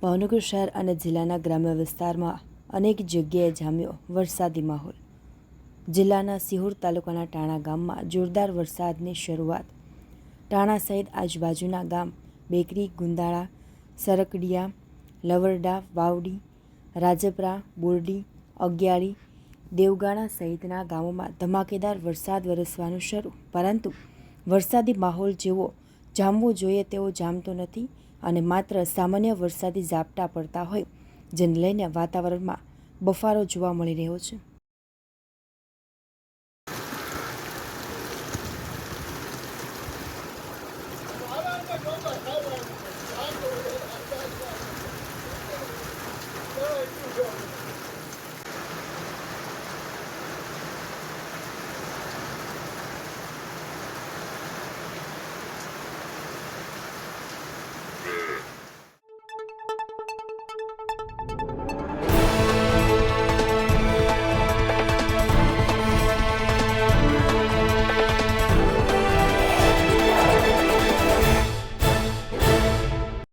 ભાવનગર શહેર અને જિલ્લાના ગ્રામ્ય વિસ્તારમાં અનેક જગ્યાએ જામ્યો વરસાદી માહોલ। જિલ્લાના સિહોર તાલુકાના ટાણા ગામમાં જોરદાર વરસાદની શરૂઆત। ટાણા સહિત આજુબાજુના ગામ બેકરી, ગુંદાળા, સરકડિયા, લવરડા, વાવડી, રાજપરા, બોરડી, અગિયાળી, દેવગાણા સહિતના ગામોમાં ધમાકેદાર વરસાદ વરસવાનું શરૂ, પરંતુ વરસાદી માહોલ જેવો જામવો જોઈએ તેવો જામતો નથી અને માત્ર સામાન્ય વરસાદી ઝાપટા પડતા હોય, જેને લઈને વાતાવરણમાં બફારો જોવા મળી રહ્યો છે।